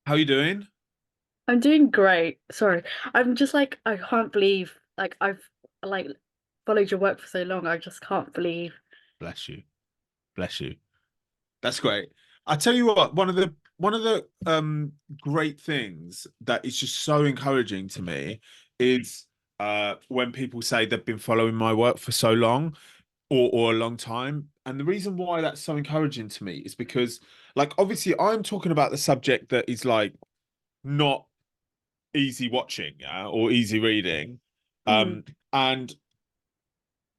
How you doing? I'm doing great. Sorry. I'm just like I can't believe I've like followed your work for so long. I just can't believe. Bless you. Bless you. That's great. I tell you what, one of the great things that is just so encouraging to me is when people say they've been following my work for so long or a long time. And the reason why that's so encouraging to me is because like obviously I'm talking about the subject that is like not easy watching, yeah, or easy reading. Mm, Um and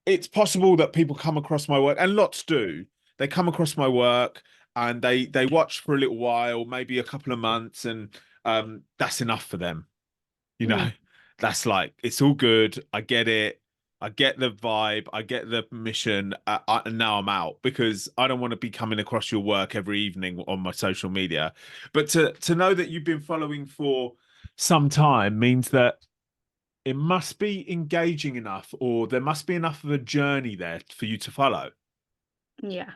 it's possible that people come across my work, and lots do. They come across my work and they watch for a little while, maybe a couple of months, and that's enough for them. You know, mm, that's like it's all good. I get it. I get the vibe. I get the mission. And now I'm out because I don't want to be coming across your work every evening on my social media. But to know that you've been following for some time means that it must be engaging enough, or there must be enough of a journey there for you to follow. yeah,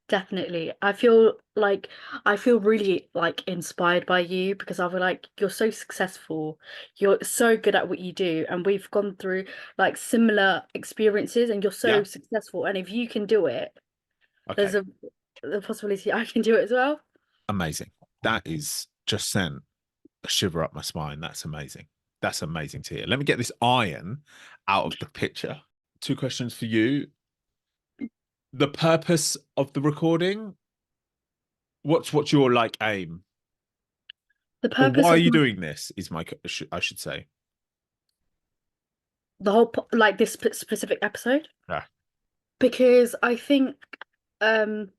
definitely. I feel really like inspired by you because I feel like you're so successful. You're so good at what you do, and we've gone through like similar experiences, and you're so Yeah. successful. And if you can do it, there's Okay. a the possibility I can do it as well. Amazing. That is just sent a shiver up my spine. That's amazing. That's amazing to hear. Let me get this iron out of the picture. Two questions for you. The purpose of the recording. What's your like aim, The or why purpose are of you doing this? Is my I should say. the whole like this specific episode Yeah. because I think um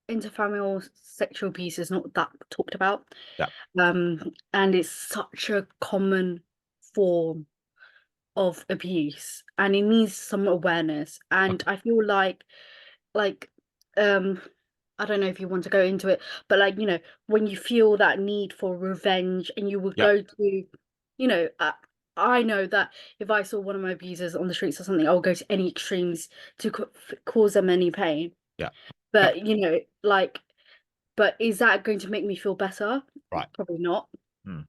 interfamilial sexual abuse is not that talked about, Yeah. and it's such a common form of abuse and it needs some awareness, and Okay. I feel like um I don't know if you want to go into it, but like when you feel that need for revenge and you would Yeah. go to you know uh, I know that if I saw one of my abusers on the streets or something, I'll go to any extremes to cause them any pain. Yeah. But Yep. but is that going to make me feel better? Right. Probably not. Hmm.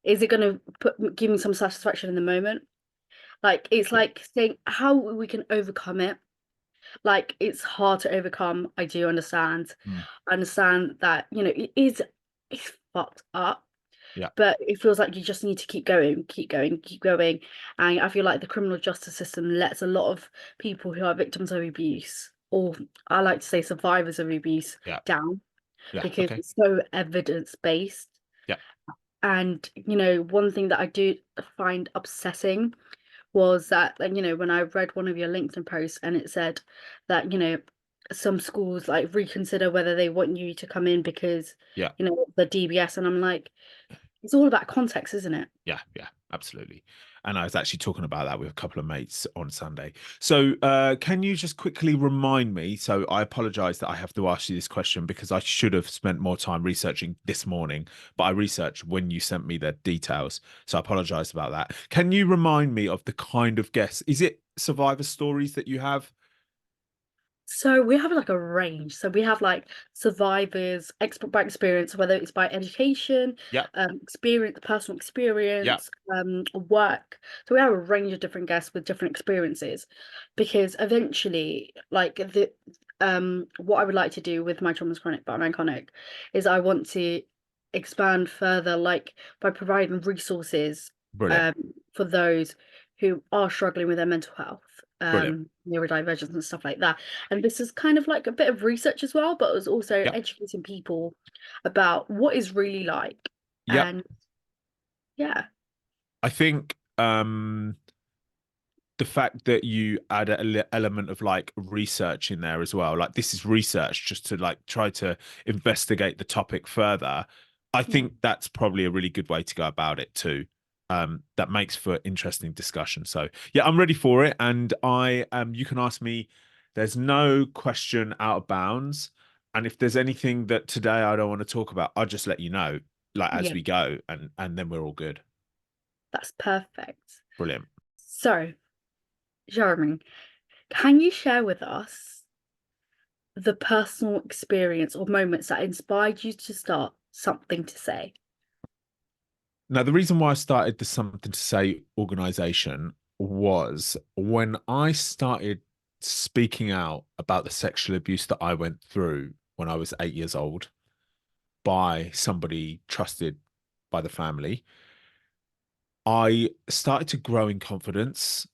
Is it going to give me some satisfaction in the moment? Like it's like saying how we can overcome it. Like it's hard to overcome. I do understand. Hmm. I understand that it's fucked up, Yeah. but it feels like you just need to keep going, keep going, keep going. And I feel like the criminal justice system lets a lot of people who are victims of abuse, or I like to say survivors of abuse, Yeah. down Yeah. because Okay. it's so evidence based. Yeah. And one thing that I do find upsetting was that, like, when I read one of your LinkedIn posts and it said that, some schools like reconsider whether they want you to come in because, Yeah. the DBS. And I'm like, it's all about context, isn't it? Yeah, yeah, absolutely. And I was actually talking about that with a couple of mates on Sunday. So, can you just quickly remind me? So, I apologize that I have to ask you this question because I should have spent more time researching this morning, but I researched when you sent me the details. So, I apologize about that. Can you remind me of the kind of guests? Is it survivor stories that you have? So we have like a range. So we have like survivors, expert by experience, whether it's by education, Yeah, experience, personal yeah, experience, work. So we have a range of different guests with different experiences, because eventually, like what I would like to do with my trauma's chronic but I'm iconic is I want to expand further, like by providing resources brilliant, um for those who are struggling with their mental health, brilliant. neurodivergence and stuff like that. And this is kind of like a bit of research as well, but it was also Yep, educating people about what is really like. yep. And yeah, I think the fact that you add element of like research in there as well, like this is research just to like try to investigate the topic further. I mm, think that's probably a really good way to go about it too. That makes for interesting discussion. So yeah, I'm ready for it. And you can ask me, there's no question out of bounds. And if there's anything that today I don't want to talk about, I'll just let you know, like as yeah, we go, and then we're all good. that's perfect. Brilliant. So, Jeremy, can you share with us the personal experience or moments that inspired you to start something to say? Now, the reason why I started the Something to Say organization was when I started speaking out about the sexual abuse that I went through when I was 8 years old by somebody trusted by the family. I started to grow in confidence.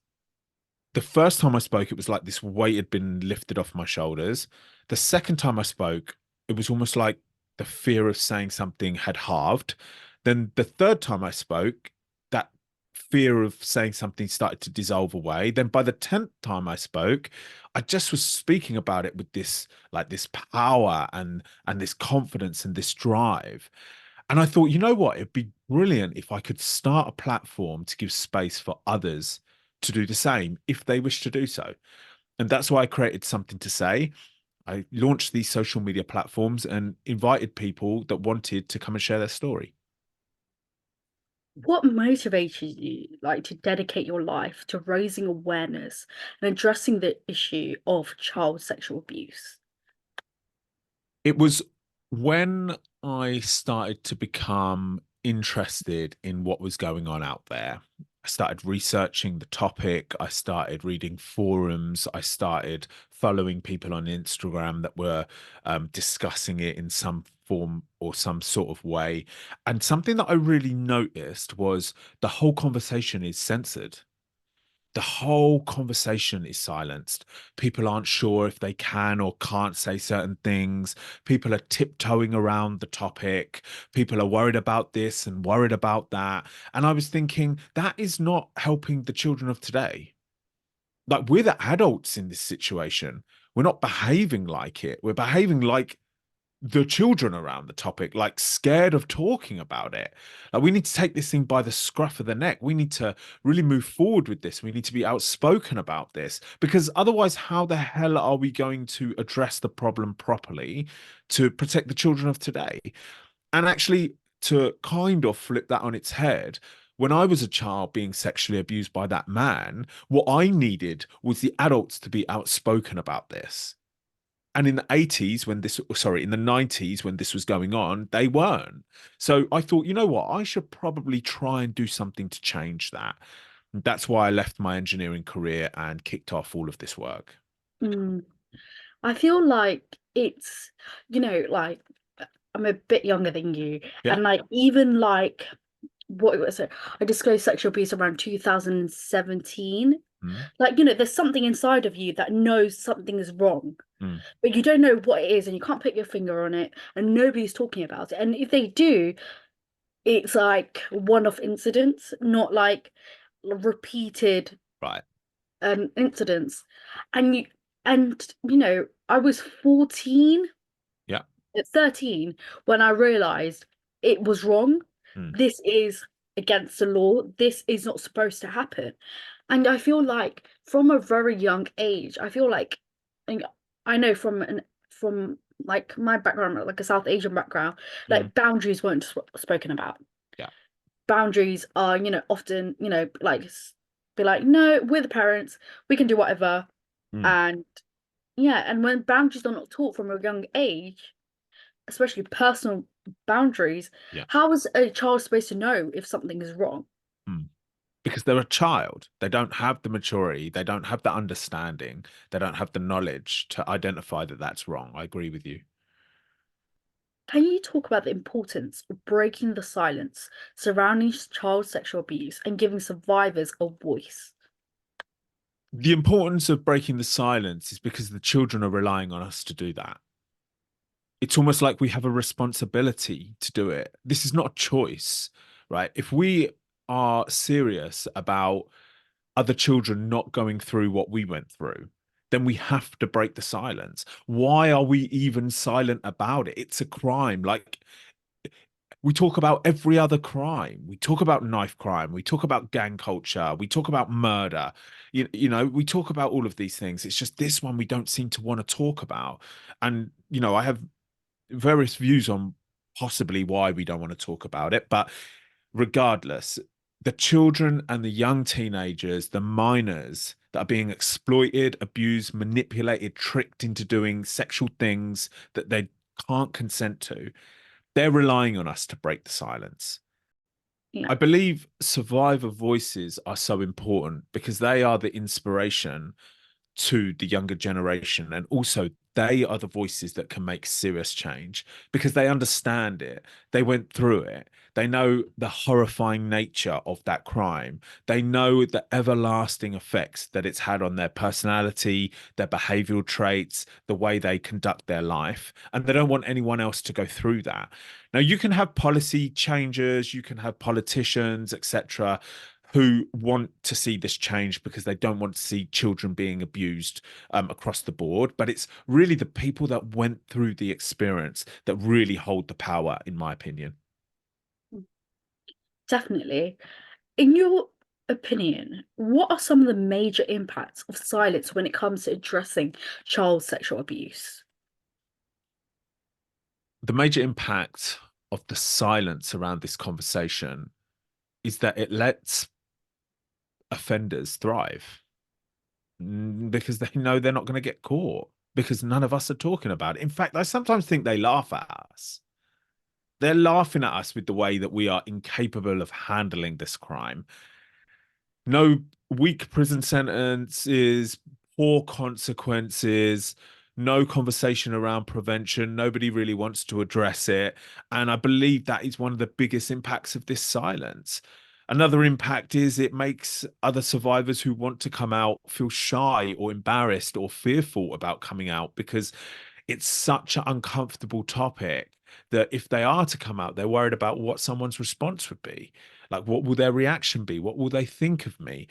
The first time I spoke, it was like this weight had been lifted off my shoulders. The second time I spoke, it was almost like the fear of saying something had halved. Then the third time I spoke, that fear of saying something started to dissolve away. Then by the 10th time I spoke, I just was speaking about it with this like this power and this confidence and this drive. And I thought, you know what? It'd be brilliant if I could start a platform to give space for others to do the same if they wish to do so. And that's why I created Something to Say. I launched these social media platforms and invited people that wanted to come and share their story. What motivated you, like, to dedicate your life to raising awareness and addressing the issue of child sexual abuse? It was when I started to become interested in what was going on out there. I started researching the topic. I started reading forums. I started following people on Instagram that were discussing it in some form or some sort of way. And something that I really noticed was the whole conversation is censored. The whole conversation is silenced. People aren't sure if they can or can't say certain things. People are tiptoeing around the topic. People are worried about this and worried about that. And I was thinking, that is not helping the children of today. Like, we're the adults in this situation. We're not behaving like it. We're behaving like the children around the topic, like scared of talking about it. Like, we need to take this thing by the scruff of the neck. We need to really move forward with this. We need to be outspoken about this because otherwise, how the hell are we going to address the problem properly to protect the children of today? And actually, to kind of flip that on its head, when I was a child being sexually abused by that man, what I needed was the adults to be outspoken about this. And in the 80s, when this, sorry, in the 90s, when this was going on, they weren't. So I thought, you know what? I should probably try and do something to change that. And that's why I left my engineering career and kicked off all of this work. Mm. I feel like it's, like, I'm a bit younger than you, Yeah. and like even like what was it? I disclosed sexual abuse around 2017. Mm, Like, there's something inside of you that knows something is wrong, mm, but you don't know what it is, and you can't put your finger on it, and nobody's talking about it. And if they do, it's like one-off incidents, not like repeated right. incidents. And I was 14 Yeah. at 13 when I realized it was wrong. Mm, This is against the law. This is not supposed to happen. And I feel like from a very young age, I feel like, and I know from like my background, like a South Asian background, mm, like boundaries weren't spoken about. yeah. Boundaries are, often, like be like, no, we're the parents, we can do whatever. Mm, And yeah, and when boundaries are not taught from a young age, especially personal boundaries, yeah. how is a child supposed to know if something is wrong? Mm. Because they're a child. They don't have the maturity. They don't have the understanding. They don't have the knowledge to identify that that's wrong. I agree with you. Can you talk about the importance of breaking the silence surrounding child sexual abuse and giving survivors a voice? The importance of breaking the silence is because the children are relying on us to do that. It's almost like we have a responsibility to do it. This is not a choice, right? If we are serious about other children not going through what we went through, then we have to break the silence. Why are we even silent about it? It's a crime. Like, we talk about every other crime. We talk about knife crime. We talk about gang culture. We talk about murder. We talk about all of these things. It's just this one we don't seem to want to talk about. And, I have various views on possibly why we don't want to talk about it. But regardless, the children and the young teenagers, the minors that are being exploited, abused, manipulated, tricked into doing sexual things that they can't consent to, They're relying on us to break the silence. Yeah. I believe survivor voices are so important because they are the inspiration to the younger generation. And also, they are the voices that can make serious change because they understand it. They went through it. They know the horrifying nature of that crime. They know the everlasting effects that it's had on their personality, their behavioral traits, the way they conduct their life. And they don't want anyone else to go through that. Now, you can have policy changes, you can have politicians, etc., who want to see this change because they don't want to see children being abused across the board. But it's really the people that went through the experience that really hold the power, in my opinion. Definitely. In your opinion, what are some of the major impacts of silence when it comes to addressing child sexual abuse? The major impact of the silence around this conversation is that it lets offenders thrive because they know they're not going to get caught because none of us are talking about it. In fact, I sometimes think they laugh at us. They're laughing at us with the way that we are incapable of handling this crime. No weak prison sentences, poor consequences, no conversation around prevention. Nobody really wants to address it. And I believe that is one of the biggest impacts of this silence. Another impact is it makes other survivors who want to come out feel shy or embarrassed or fearful about coming out because it's such an uncomfortable topic that if they are to come out, they're worried about what someone's response would be. Like, what will their reaction be? What will they think of me?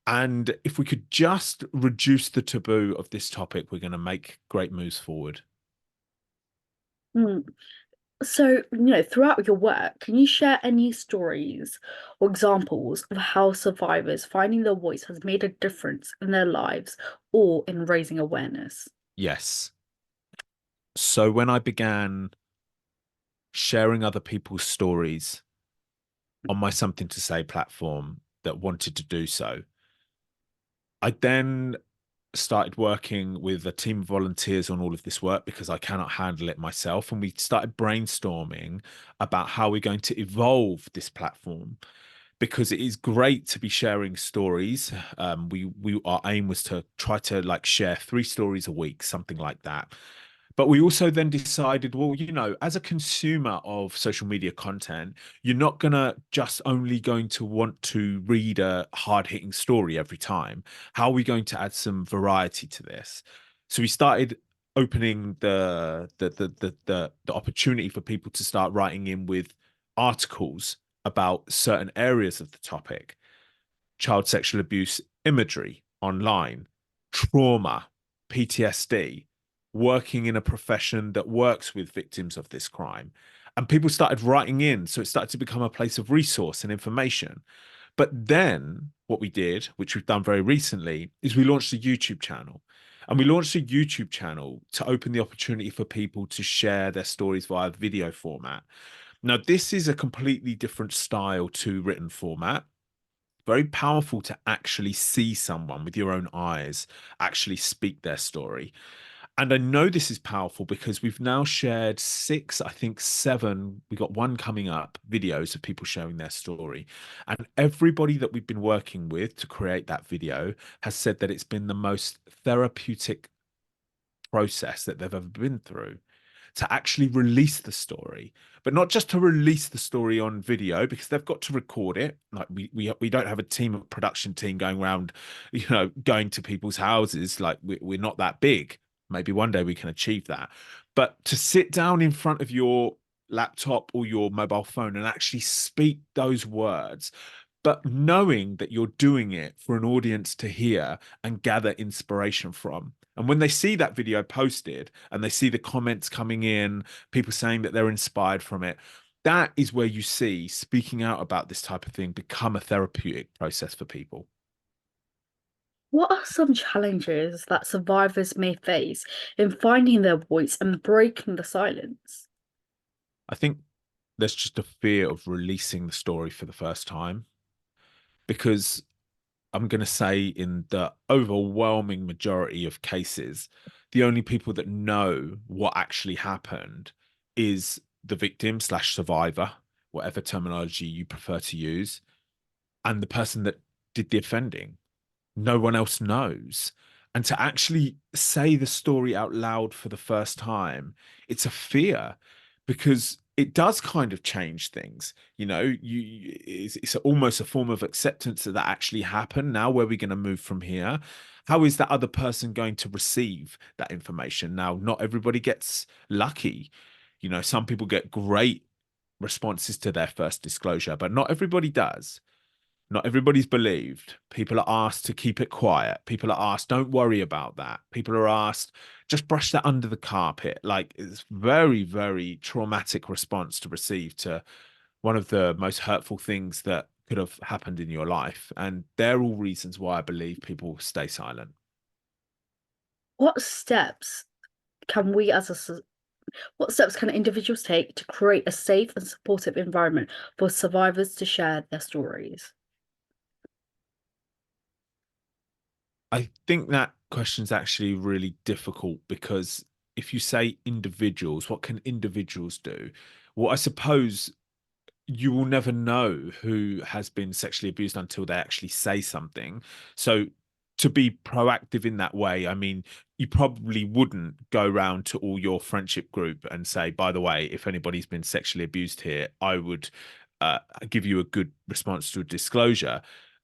And if we could just reduce the taboo of this topic, we're going to make great moves forward. Mm. So, throughout your work, can you share any stories or examples of how survivors finding their voice has made a difference in their lives or in raising awareness? Yes. So when I began sharing other people's stories on my Something to Say platform that wanted to do so, I then started working with a team of volunteers on all of this work because I cannot handle it myself. And we started brainstorming about how we're going to evolve this platform because it is great to be sharing stories. We our aim was to try to like share 3 stories a week, something like that. But we also then decided, well, as a consumer of social media content, you're not gonna just only going to want to read a hard-hitting story every time. How are we going to add some variety to this? So we started opening the opportunity for people to start writing in with articles about certain areas of the topic: child sexual abuse imagery online, trauma, PTSD, working in a profession that works with victims of this crime. And people started writing in. So it started to become a place of resource and information. But then what we did, which we've done very recently, is we launched a YouTube channel. And we launched a YouTube channel to open the opportunity for people to share their stories via video format. Now, this is a completely different style to written format. Very powerful to actually see someone with your own eyes actually speak their story. And I know this is powerful because we've now shared 6, I think 7, we got one coming up, videos of people sharing their story. And everybody that we've been working with to create that video has said that it's been the most therapeutic process that they've ever been through to actually release the story, but not just to release the story on video because they've got to record it. Like we don't have a team of production team going around, going to people's houses. Like we're not that big. Maybe one day we can achieve that. But to sit down in front of your laptop or your mobile phone and actually speak those words, but knowing that you're doing it for an audience to hear and gather inspiration from. And when they see that video posted and they see the comments coming in, people saying that they're inspired from it, that is where you see speaking out about this type of thing become a therapeutic process for people. What are some challenges that survivors may face in finding their voice and breaking the silence? I think there's just a fear of releasing the story for the first time because I'm going to say in the overwhelming majority of cases, the only people that know what actually happened is the victim slash survivor, whatever terminology you prefer to use, and the person that did the offending. No one else knows. And to actually say the story out loud for the first time, it's a fear because it does kind of change things. It's almost a form of acceptance that actually happened. Now, where are we going to move from here? How is that other person going to receive that information? Now, not everybody gets lucky. Some people get great responses to their first disclosure, but not everybody does. Not everybody's believed. People are asked to keep it quiet. People are asked, don't worry about that. People are asked, just brush that under the carpet. Like, it's very, very traumatic response to receive to one of the most hurtful things that could have happened in your life. And they're all reasons why I believe people stay silent. What steps can we as a what steps can individuals take to create a safe and supportive environment for survivors to share their stories? I think that question's actually really difficult because if you say individuals, what can individuals do? Well, I suppose you will never know who has been sexually abused until they actually say something. So to be proactive in that way, I mean, you probably wouldn't go around to all your friendship group and say, by the way, if anybody's been sexually abused here, I would give you a good response to a disclosure.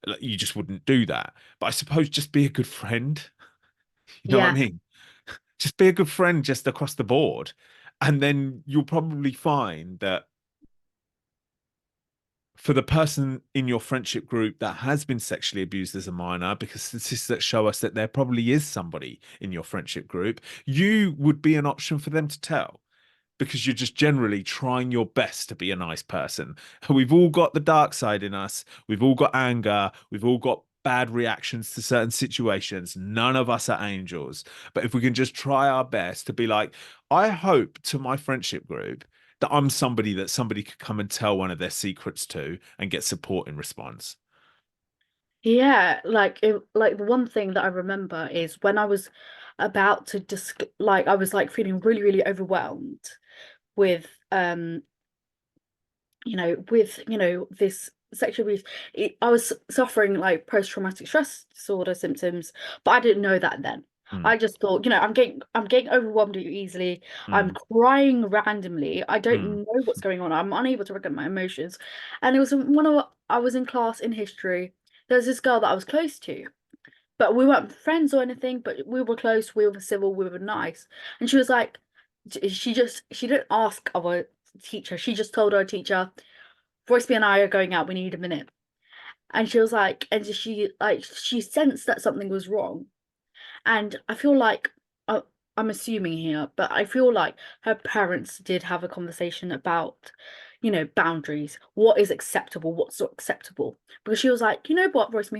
Like, you just wouldn't do that. But I suppose just be a good friend. You know what I Yeah. mean? Just be a good friend just across the board. And then you'll probably find that for the person in your friendship group that has been sexually abused as a minor, because statistics show us that there probably is somebody in your friendship group, you would be an option for them to tell because you're just generally trying your best to be a nice person. We've all got the dark side in us. We've all got anger. We've all got bad reactions to certain situations. None of us are angels. But if we can just try our best to be like, I hope to my friendship group that I'm somebody that somebody could come and tell one of their secrets to and get support in response. Yeah, like the one thing that I remember is when I was about to disc like I was like feeling really, really overwhelmed with this sexual abuse. I was suffering like post-traumatic stress disorder symptoms, but I didn't know that then. Mm, I just thought, I'm getting overwhelmed easily. I'm mm, crying randomly. I mm, don't know what's going on. I'm unable to regulate my emotions. And it was I was in class in history. There was this girl that I was close to, but we weren't friends or anything, but we were close, we were civil, we were nice. And she was like, she didn't ask our teacher, she just told our teacher, Royce and I are going out, we need a minute. And she was like, and she sensed that something was wrong. And I feel like I, I'm assuming here, but I feel like her parents did have a conversation about, boundaries. What is acceptable? What's not acceptable? Because she was like, you know what, Royce,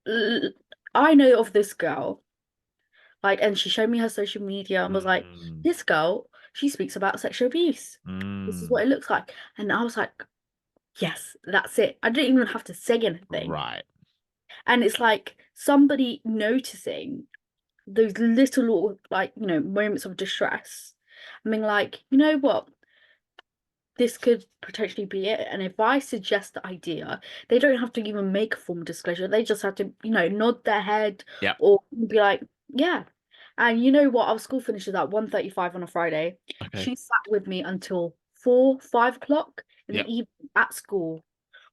l- I know of this girl, like, and she showed me her social media and was like, mm, this girl, she speaks about sexual abuse. This is mm. what it looks like. And I was like, yes, that's it. I didn't even have to say anything. Right. And it's like somebody noticing those little, like, moments of distress. I mean, like, you know what? This could potentially be it. And if I suggest the idea, they don't have to even make a formal disclosure. They just have to, nod their head Yep. or be like, yeah. And you know what? Our school finishes at 1:35 on a Friday. Okay. She sat with me until 4, 5 o'clock in the Yep. evening at school,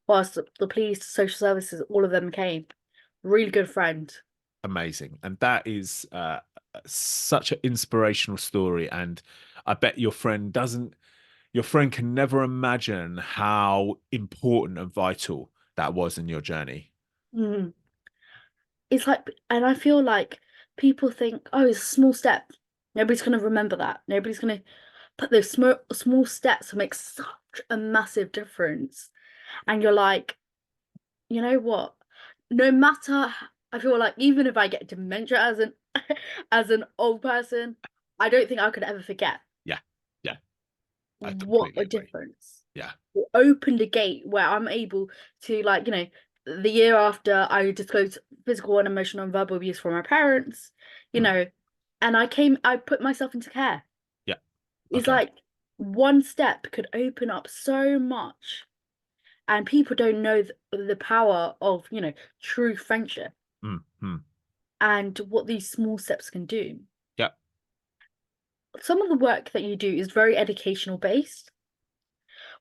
whilst the police, social services, all of them came. Really good friend. Amazing. And that is such an inspirational story. And I bet your friend can never imagine how important and vital that was in your journey. Mm. It's like, and I feel like people think, oh, it's a small step. Nobody's gonna remember that. Nobody's gonna put those small steps to make such a massive difference. And you're like, you know what? No matter, I feel like even if I get dementia as an as an old person, I don't think I could ever forget Yeah. Yeah. I what completely a agree. difference. Yeah. It opened a gate where I'm able to, like, the year after I disclosed physical and emotional and verbal abuse from my parents, you Mm. know, and I put myself into care. Yeah. It's Okay. like one step could open up so much, and people don't know the power of, true friendship Mm-hmm. and what these small steps can do. Yeah. Some of the work that you do is very educational based.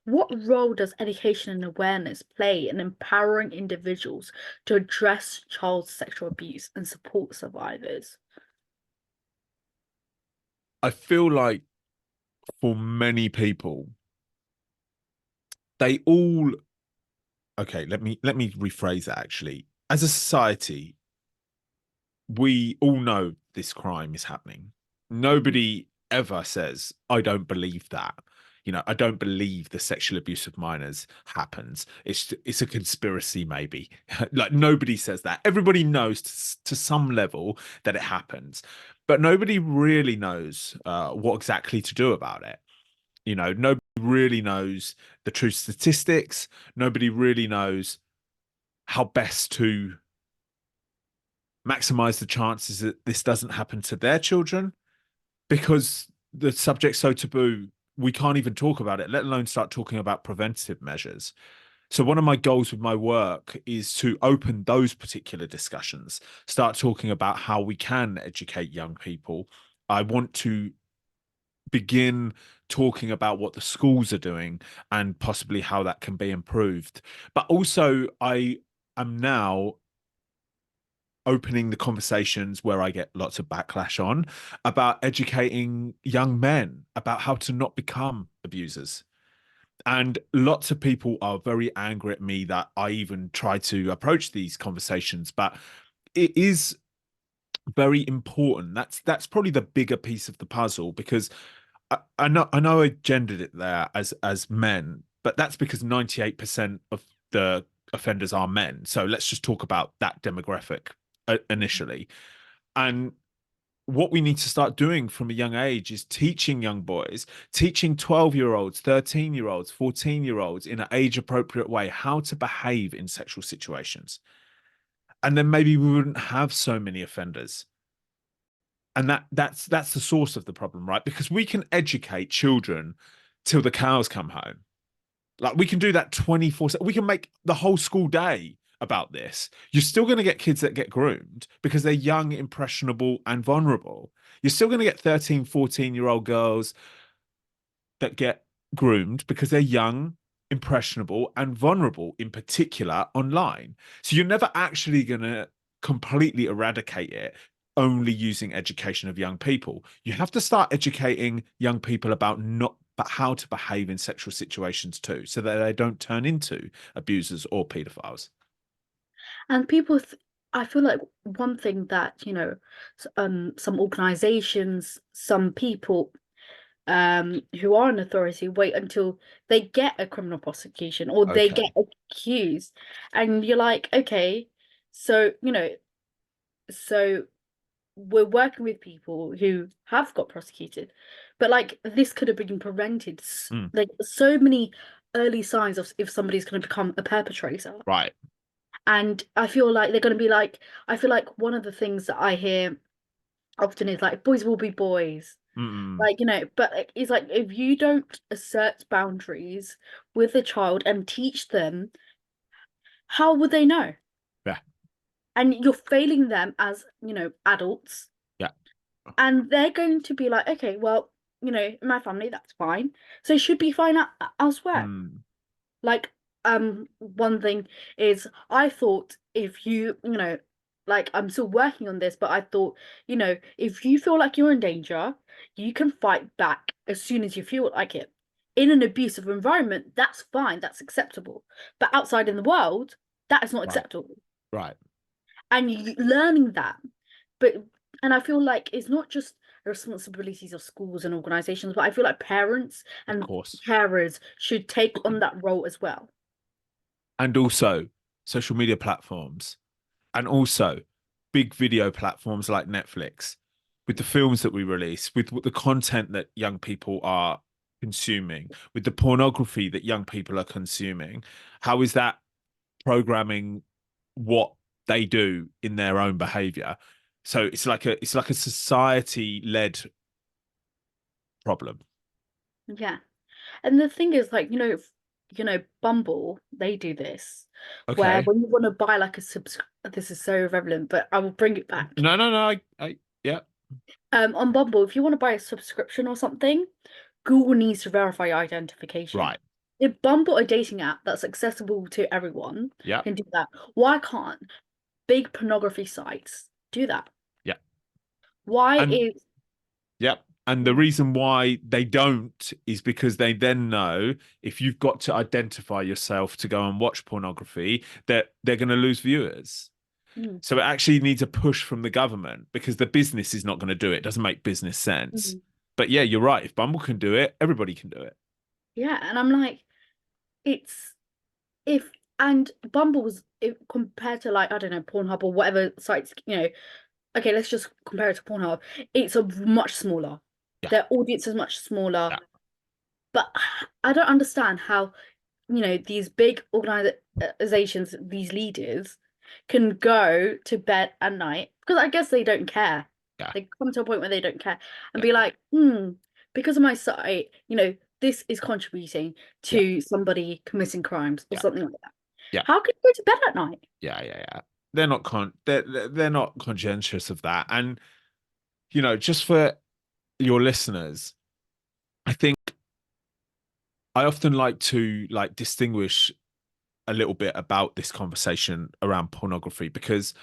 What role does education and awareness play in empowering individuals to address child sexual abuse and support survivors? I feel like for many people, they all okay, let me rephrase that actually. As a society, we all know this crime is happening. Nobody ever says, I don't believe that. I don't believe the sexual abuse of minors happens. It's a conspiracy, maybe. Like nobody says that. Everybody knows to some level that it happens, but nobody really knows what exactly to do about it. Nobody really knows the true statistics. Nobody really knows how best to maximize the chances that this doesn't happen to their children, because the subject's so taboo, we can't even talk about it, let alone start talking about preventative measures. So one of my goals with my work is to open those particular discussions, start talking about how we can educate young people. I want to begin talking about what the schools are doing and possibly how that can be improved. But also, I am now opening the conversations where I get lots of backlash on about educating young men about how to not become abusers. And lots of people are very angry at me that I even try to approach these conversations, but it is very important. That's probably the bigger piece of the puzzle, because I know I gendered it there as men, but that's because 98% of the offenders are men. So let's just talk about that demographic initially. And what we need to start doing from a young age is teaching young boys, teaching 12-year-olds, 13-year-olds, 14-year-olds in an age appropriate way how to behave in sexual situations. And then maybe we wouldn't have so many offenders. And that's the source of the problem, right? Because we can educate children till the cows come home. Like we can do that 24/7. We can make the whole school day about this. You're still going to get kids that get groomed because they're young, impressionable, and vulnerable. You're still going to get 13, 14-year-old girls that get groomed because they're young, impressionable, and vulnerable, in particular online. So you're never actually going to completely eradicate it only using education of young people. You have to start educating young people about not but how to behave in sexual situations too, so that they don't turn into abusers or pedophiles. And I feel like one thing that, some organizations, some people who are in authority wait until they get a criminal prosecution or they get Okay. accused. And you're like, okay, so, so we're working with people who have got prosecuted, but like this could have been prevented. Mm, Like so many early signs of if somebody's going to become a perpetrator. right. And I feel like they're going to be like, I feel like one of the things that I hear often is like, boys will be boys. Mm, Like, but like, it's like if you don't assert boundaries with the child and teach them, how would they know? yeah. And you're failing them as, adults. Yeah. And they're going to be like, okay, well, in my family, that's fine. So it should be fine elsewhere. Mm, Like, one thing is I thought if like I'm still working on this, but I thought, if you feel like you're in danger, you can fight back as soon as you feel like it. In an abusive environment, that's fine, that's acceptable. But outside in the world, that is not right. acceptable. Right. And you learning that, but and I feel like it's not just the responsibilities of schools and organizations, but I feel like parents Of and course. carers should take on that role as well. And also social media platforms, and also big video platforms like Netflix, with the films that we release, with the content that young people are consuming, with the pornography that young people are consuming. How is that programming what they do in their own behavior? So it's like a society led problem. Yeah. And the thing is, like, Bumble, they do this, where Okay. when you want to buy like a subs this is so relevant, but I will bring it back. No, no, no. Yeah, On Bumble, if you want to buy a subscription or something, Google needs to verify your identification. right. If Bumble, a dating app that's accessible to everyone, Yeah, can do that, why can't big pornography sites do that? yeah. Why And is yeah. And the reason why they don't is because they then know if you've got to identify yourself to go and watch pornography, that they're going to lose viewers. Mm, So it actually needs a push from the government because the business is not going to do it. It doesn't make business sense. mm. But yeah, you're right. If Bumble can do it, everybody can do it. Yeah, and I'm like, it's if and Bumble's if, compared to like I don't know Pornhub or whatever sites, okay, let's just compare it to Pornhub. It's a much smaller. Yeah, Their audience is much smaller, yeah, but I don't understand how, these big organizations, these leaders, can go to bed at night because I guess they don't care. yeah, They come to a point where they don't care and yeah, be like, because of my site, this is contributing yeah, to somebody committing crimes or yeah, something like that. yeah, How can you go to bed at night? yeah, yeah, yeah. They're not conscientious of that. And just for your listeners, I think I often like to distinguish a little bit about this conversation around pornography because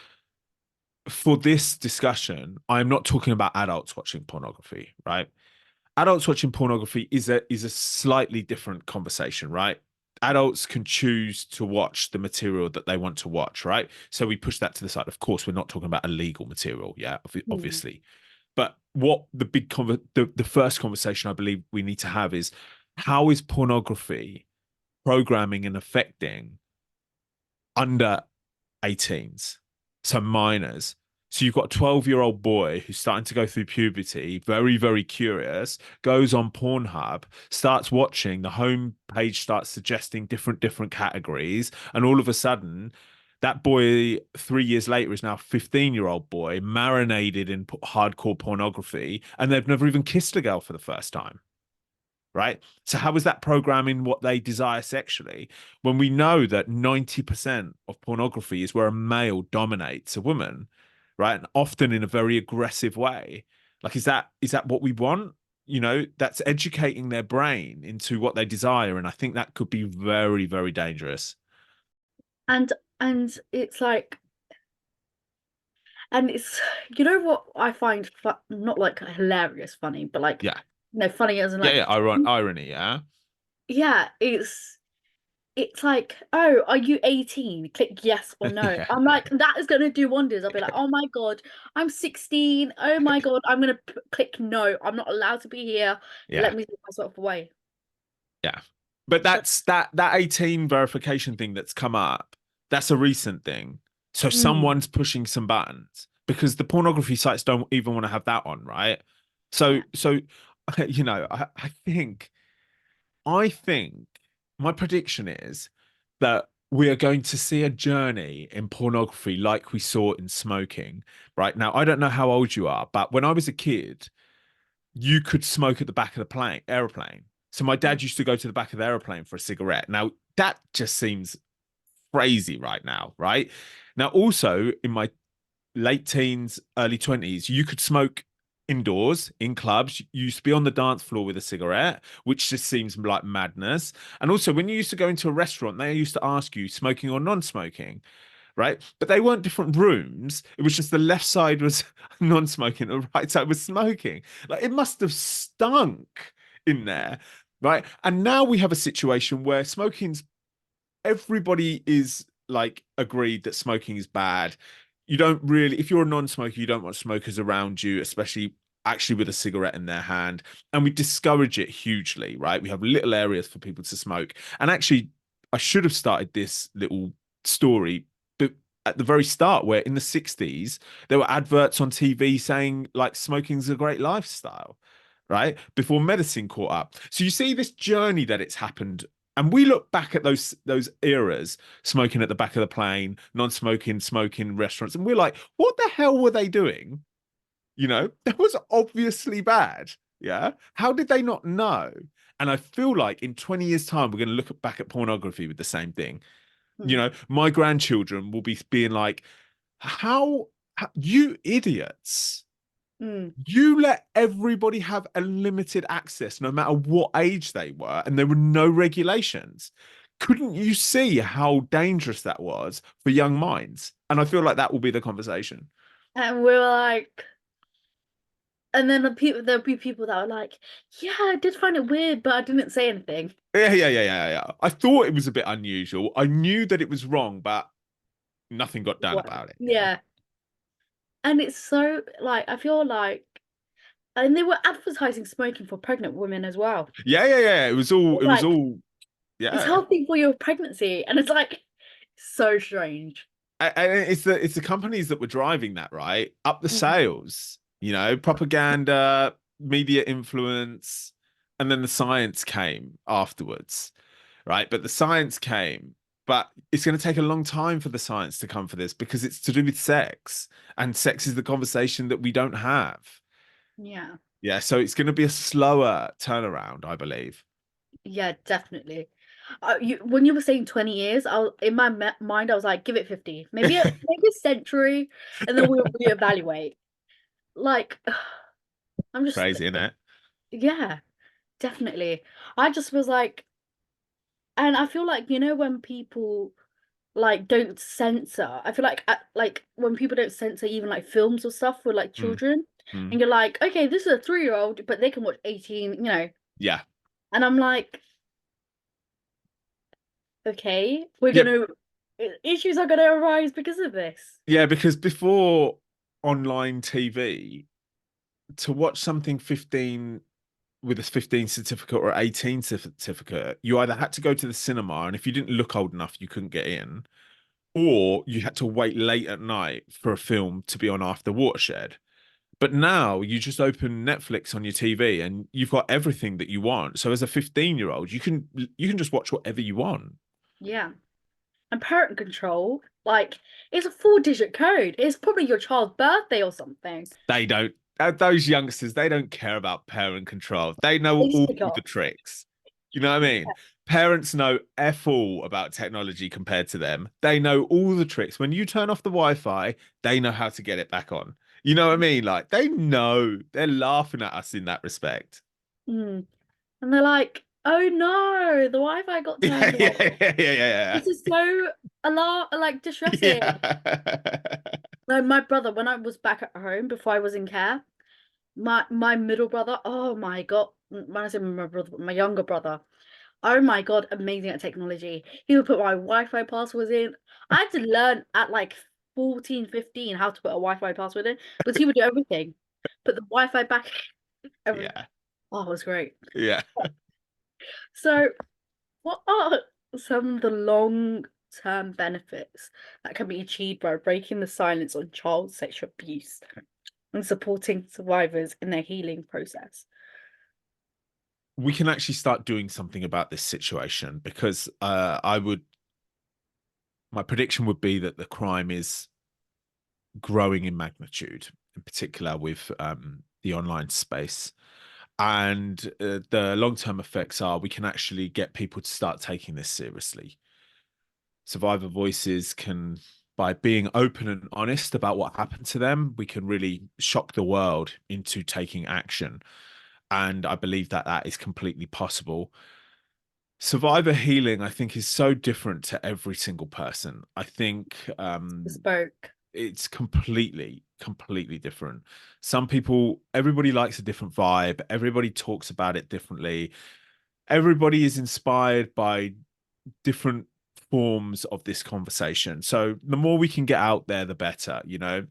for this discussion, I'm not talking about adults watching pornography, right? Adults watching pornography is a slightly different conversation, right? Adults can choose to watch the material that they want to watch, right? So we push that to the side. Of course, we're not talking about illegal material, yeah, Mm. obviously. But what the first conversation I believe we need to have is how is pornography programming and affecting under 18s, so minors. So you've got a 12-year-old boy who's starting to go through puberty, very, very curious, goes on Pornhub, starts watching, the home page starts suggesting different categories, and all of a sudden, that boy 3 years later is now a 15-year-old boy marinated in hardcore pornography, and they've never even kissed a girl for the first time, right? So how is that programming what they desire sexually when we know that 90% of pornography is where a male dominates a woman, right? And often in a very aggressive way. Like, is that what we want? That's educating their brain into what they desire. And I think that could be very, very dangerous. And and it's like, and it's what I find not like hilarious funny, but like Yeah. funny as in Yeah, like, yeah. Irony, yeah. yeah, it's like, oh, are you 18? Click yes or no. Yeah. I'm like, that is gonna do wonders. I'll be like, oh my God, I'm 16. Oh my God, I'm gonna click no. I'm not allowed to be here. Yeah. Let me take myself away. Yeah. But So, that's that 18 verification thing that's come up. That's a recent thing. So mm, someone's pushing some buttons because the pornography sites don't even want to have that on, right? So yeah. so I think my prediction is that we are going to see a journey in pornography like we saw in smoking. Right now, I don't know how old you are, but when I was a kid, you could smoke at the back of the aeroplane. So my Mm. dad used to go to the back of the aeroplane for a cigarette. Now that just seems crazy right now, right? Now also in my late teens, early 20s, you could smoke indoors in clubs. You used to be on the dance floor with a cigarette, which just seems like madness. And also when you used to go into a restaurant, they used to ask you smoking or non-smoking, right? But they weren't different rooms. It was just the left side was non-smoking, the right side was smoking. Like it must have stunk in there, right? And now we have a situation where smoking's everybody is like agreed that smoking is bad. You don't really, if you're a non-smoker, you don't want smokers around you, especially actually with a cigarette in their hand. And we discourage it hugely, right? We have little areas for people to smoke. And actually, I should have started this little story, but at the very start, where in the 60s, there were adverts on TV saying like smoking's a great lifestyle, right? Before medicine caught up. So you see this journey that it's happened, and we look back at those eras, smoking at the back of the plane, non-smoking, smoking in restaurants, and we're like, what the hell were they doing? That was obviously bad. Yeah. How did they not know? And I feel like in 20 years' time, we're going to look back at pornography with the same thing. You Mm. know, my grandchildren will be being like, how you idiots, Mm. you let everybody have unlimited access no matter what age they were, and there were no regulations. Couldn't you see how dangerous that was for young minds? And I feel like that will be the conversation. And we're like, and then there'll be people that are like, yeah, I did find it weird, but I didn't say anything. Yeah. I thought it was a bit unusual. I knew that it was wrong, but nothing got done What? about it. Yeah. And it's so like I feel like, and they were advertising smoking for pregnant women as well. Yeah. It was Like all, it's yeah. healthy for your pregnancy, and it's like so strange. And it's the companies that were driving that, right? Up the Mhm. sales, you know, propaganda, media influence, and then the science came afterwards, right? But the science came, but it's going to take a long time for the science to come for this because it's to do with sex, and sex is the conversation that we don't have. Yeah, Yeah, so it's going to be a slower turnaround, I believe. yeah, definitely. When you were saying 20 years, in my mind I was like, give it 50, maybe a century, and then we'll reevaluate. Like, I'm just Crazy, isn't it? yeah, definitely. I just was like, and I feel like when people like don't censor, I feel like when people don't censor even like films or stuff for like Mm, children, mm. and you're like, okay, this is a 3-year-old, but they can watch 18, Yeah. and I'm like, okay, we're Yeah, gonna issues are gonna arise because of this. yeah, because before online TV, to watch something 15 with a 15 certificate or 18 certificate, you either had to go to the cinema, and if you didn't look old enough, you couldn't get in, or you had to wait late at night for a film to be on after Watershed. But now you just open Netflix on your TV and you've got everything that you want. So as a 15-year-old, you can just watch whatever you want. Yeah, and parent control, like, it's a 4-digit code. It's probably your child's birthday or something. They don't those youngsters, they don't care about parent control. They know They all stick the off. tricks. You know what I mean? Parents know F all about technology compared to them. They know all the tricks. When you turn off the Wi-Fi, they know how to get it back on. You know what I mean? Like they know. They're laughing at us in that respect. Mm. And they're like, oh no, the Wi-Fi got Yeah, turned off. yeah. This is so like distressing. Yeah. No, my brother, when I was back at home before I was in care, my middle brother, oh my God, when I say my brother, my younger brother, oh my God, amazing at technology. He would put my Wi-Fi passwords in. I had to learn at like 14, 15 how to put a Wi-Fi password in, but he would do everything. Put the Wi-Fi back, everything. Yeah. Oh, it was great. Yeah. So, what are some of the long-term benefits that can be achieved by breaking the silence on child sexual abuse and supporting survivors in their healing process? We can actually start doing something about this situation because my prediction would be that the crime is growing in magnitude, in particular with the online space. And the long term effects are we can actually get people to start taking this seriously. Survivor voices can, by being open and honest about what happened to them, we can really shock the world into taking action. And I believe that that is completely possible. Survivor healing, I think, is so different to every single person. I think Bespoke. it's completely different. Some people, everybody likes a different vibe. Everybody talks about it differently. Everybody is inspired by different forms of this conversation. So the more we can get out there, the better, you know.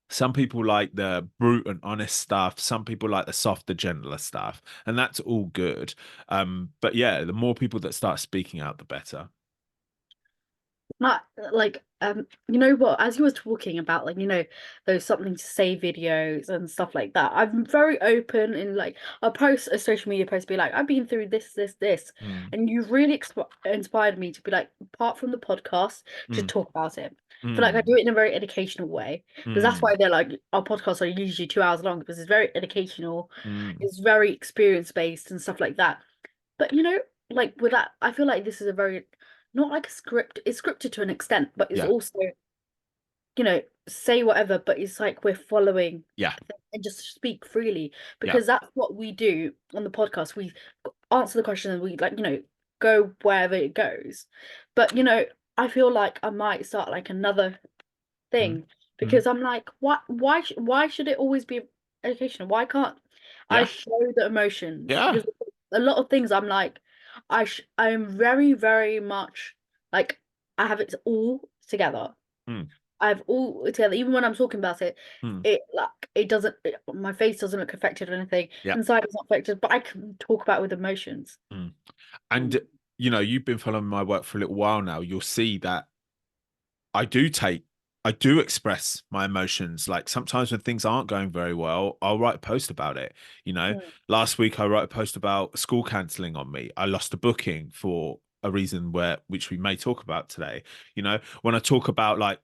Some people like the brute and honest stuff. Some people like the softer, gentler stuff, and that's all good. But yeah, the more people that start speaking out, the better. Not like you know what, as you were talking about like those something to say videos and stuff like that, I'm very open in like I'll post a social media post, be like, I've been through this, Mm, and you really inspired me to be like, apart from the podcast, to mm, talk about it. I feel like I mm, do it in a very educational way, because that's mm, why they're like, our podcasts are usually 2 hours long, because it's very educational, mm, it's very experience based and stuff like that. But like with that, I feel like this is a very not like a script. It's scripted to an extent, but it's Yeah. also, say whatever, but it's like we're following Yeah. and just speak freely Yeah. because that's what we do on the podcast. We answer the question and we like, go wherever it goes. But I feel like I might start like another Mm, thing mm, because I'm like, why should it always be educational? Why can't I yeah. show the emotions? Yeah. Because a lot of things I'm like, I am very, very much like I have it all together. Mm, I have all together. Even when I'm talking about it, mm, it doesn't. My face doesn't look affected or anything. yeah. Inside is not affected, but I can talk about it with emotions. Mm. And you've been following my work for a little while now. You'll see that I do take, I do express my emotions. Like sometimes when things aren't going very well, I'll write a post about it. You know, Mm. last week I wrote a post about school cancelling on me. I lost a booking for a reason which we may talk about today. When I talk about like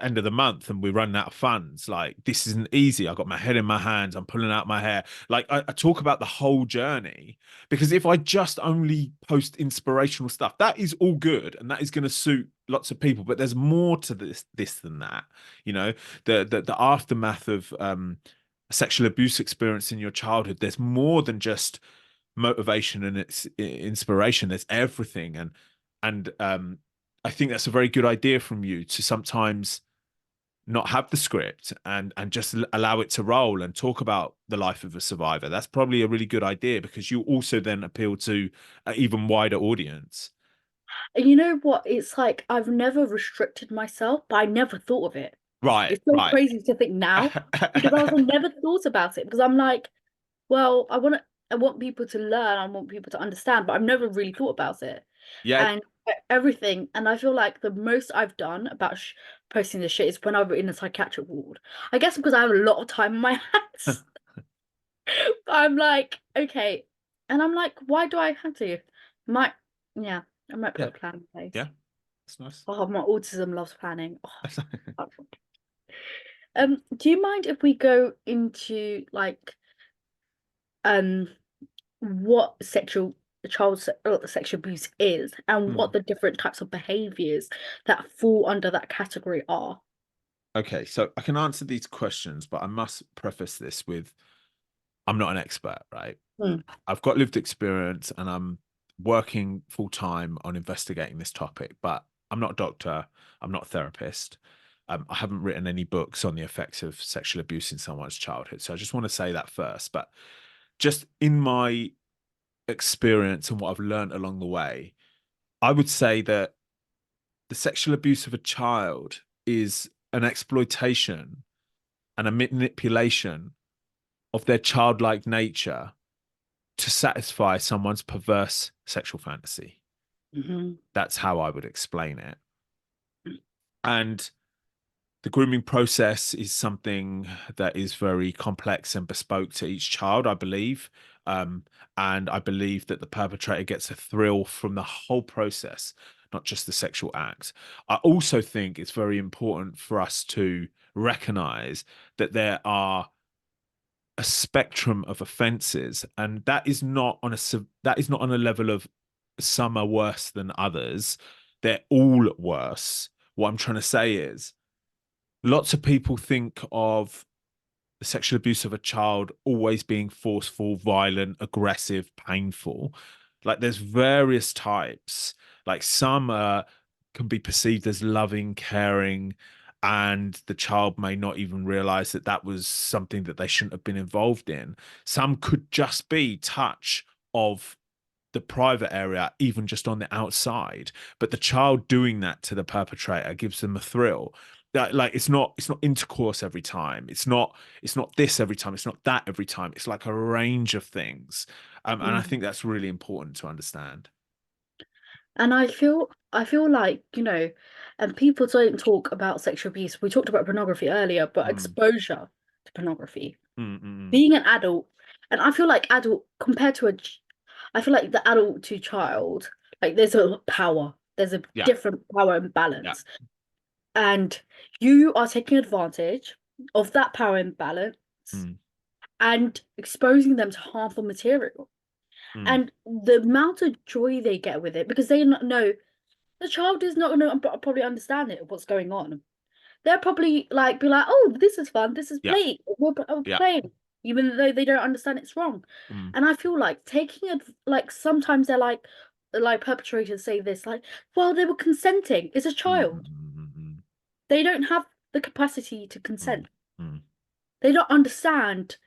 end of the month and we're running out of funds, like this isn't easy. I got my head in my hands, I'm pulling out my hair. Like I talk about the whole journey, because if I just only post inspirational stuff, that is all good and that is going to suit lots of people, but there's more to this than that. you know the aftermath of sexual abuse experience in your childhood, there's more than just motivation and it's inspiration. There's everything. And I think that's a very good idea from you to sometimes not have the script and just allow it to roll and talk about the life of a survivor. That's probably a really good idea because you also then appeal to an even wider audience. And you know what? It's like I've never restricted myself, but I never thought of it. Right, It's so right. crazy to think now because I also never thought about it because I'm like, well, I want people to learn, I want people to understand, but I've never really thought about it. Yeah, And everything, and I feel like the most I've done about posting this shit is when I was in a psychiatric ward. I guess because I have a lot of time on my hands. I'm like, okay. And I'm like, why do I have to? Might, yeah, I might put yeah, a plan in place. yeah. That's nice. Oh, my autism loves planning. Oh. Do you mind if we go into like um what sexual abuse is and what Hmm. the different types of behaviors that fall under that category are? Okay, so I can answer these questions, but I must preface this with I'm not an expert, right? Mm. I've got lived experience and I'm working full time on investigating this topic, but I'm not a doctor. I'm not a therapist. I haven't written any books on the effects of sexual abuse in someone's childhood. So I just want to say that first. But just in my experience and what I've learned along the way, I would say that the sexual abuse of a child is an exploitation and a manipulation of their childlike nature to satisfy someone's perverse sexual fantasy. Hmm. That's how I would explain it. And the grooming process is something that is very complex and bespoke to each child, I believe. Um, and I believe that the perpetrator gets a thrill from the whole process, not just the sexual act. I also think it's very important for us to recognize that there are a spectrum of offences, and that is not on a level of some are worse than others. They're all worse. What I'm trying to say is lots of people think of the sexual abuse of a child always being forceful, violent, aggressive, painful. Like there's various types. Like some can be perceived as loving, caring, and the child may not even realize that that was something that they shouldn't have been involved in. Some could just be touch of the private area, even just on the outside. But the child doing that to the perpetrator gives them a thrill. Like it's not intercourse every time. It's not this every time. It's not that every time. It's like a range of things. And I Mm. think that's really important to understand. And I feel like, and people don't talk about sexual abuse. We talked about pornography earlier, but Mm, exposure to pornography, mm, mm, being an adult, and I feel like adult compared to I feel like the adult to child, like there's a power, there's a yeah, different power yeah. imbalance, and you are taking advantage of that power imbalance Mm, and exposing them to harmful material. mm, And the amount of joy they get with it, because they know the child is not going to probably understand it, what's going on. They'll probably like be like, "Oh, this is fun. This is yeah, play. We're yeah, playing," even though they don't understand it's wrong. mm, And I feel like taking it, like sometimes they're like perpetrators say this, like, "Well, they were consenting. It's a mm, child. mm, They don't have the capacity to mm, consent. mm, They don't understand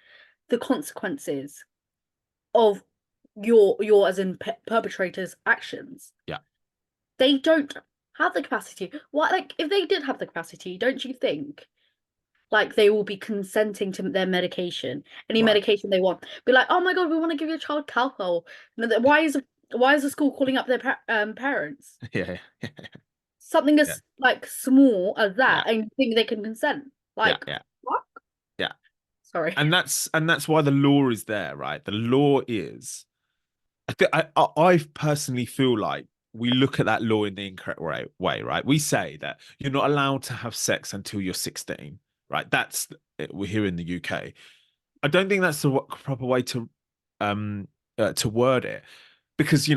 the consequences of your as in perpetrators' actions. yeah, They don't have the capacity. What like if they did have the capacity, don't you think like they will be consenting to their medication, any right, medication they want? Be like, oh my God, we want to give your child Calpol. Why is the school calling up their parents? yeah, Something yeah, as like small as yeah, that, and you think they can consent? yeah, Like yeah, what? yeah. Sorry. And that's why the law is there, right? The law is. I personally feel like we look at that law in the incorrect way, right? We say that you're not allowed to have sex until you're 16, right? That's we're here in the UK. I don't think that's the proper way to word it, because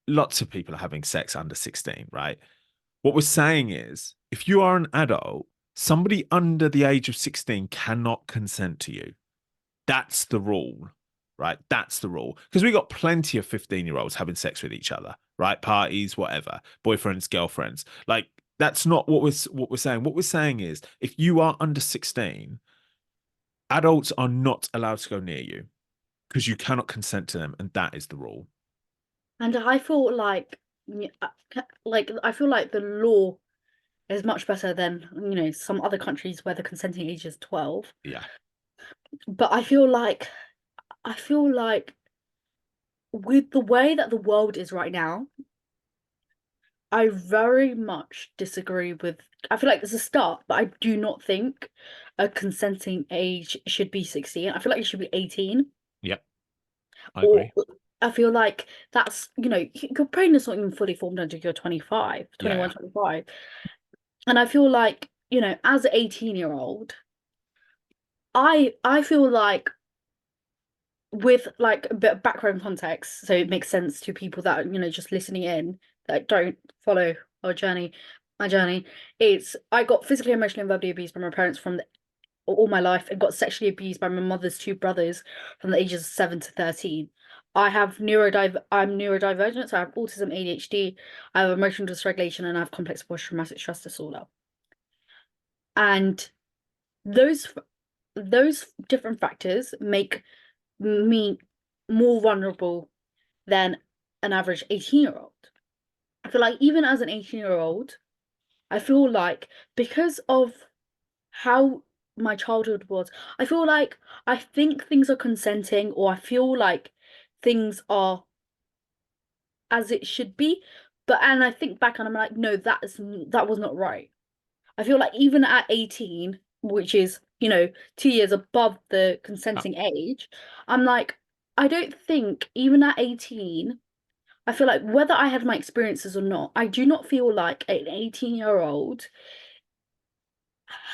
lots of people are having sex under 16, right? What we're saying is, if you are an adult, somebody under the age of 16 cannot consent to you. That's the rule, right? That's the rule. Because we got plenty of 15-year-olds having sex with each other, right? Parties, whatever, boyfriends, girlfriends. Like, that's not what we're saying. What we're saying is, if you are under 16, adults are not allowed to go near you because you cannot consent to them, and that is the rule. And I feel like I feel like the law is much better than some other countries where the consenting age is 12. Yeah. But I feel like with the way that the world is right now, I very much disagree with. I feel like there's a start, but I do not think a consenting age should be 16. I feel like it should be 18. Yep. I Or agree. I feel like that's, your brain is not even fully formed until you're 25, Yeah. 21, Yeah. 25. And I feel like, as an 18-year-old, I feel like with like a bit of background context, so it makes sense to people that are, just listening in that don't follow our journey, my journey. It's I got physically, emotionally, and verbally abused by my parents from all my life, and got sexually abused by my mother's two brothers from the ages of 7 to 13. I'm neurodivergent, so I have autism, ADHD, I have emotional dysregulation, and I have complex post-traumatic stress disorder. And those those different factors make me more vulnerable than an average 18-year-old. I feel like even as an 18-year-old, I feel like because of how my childhood was, I feel like I think things are consenting, or I feel like things are as it should be. And I think back and I'm like, no, that was not right. I feel like even at 18, which is, 2 years above the Uh, consenting age, I'm like, I don't think even at 18, I feel like whether I had my experiences or not, I do not feel like an 18-year-old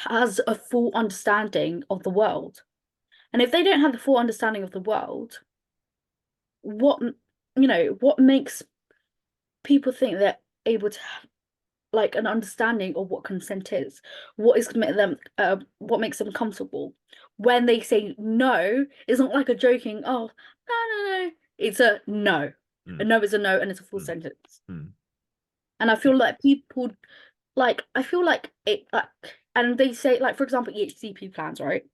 has a full understanding of the world. And if they don't have the full understanding of the world, what what makes people think they're able to have like an understanding of what consent is? What makes them comfortable when they say no? It's not like a joking, oh, no, no, no. It's a no. A mm, no is a no, and it's a full mm, sentence. mm. And I feel like people I feel like it like, and they say like, for example, EHCP plans, right?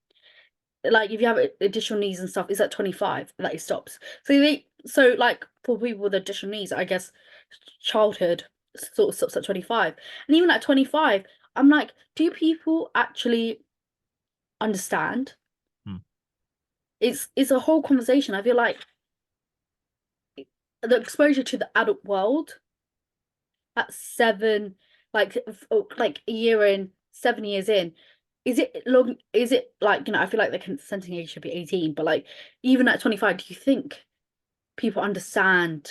Like if you have additional needs and stuff, it's at 25 that it stops. So like for people with additional needs, I guess childhood sort of stops at 25. And even at 25, I'm like, do people actually understand? Mm. It's a whole conversation. I feel like the exposure to the adult world at 7, like a year in, 7 years in, is it like, I feel like the consenting age should be 18, but like even at 25, do you think people understand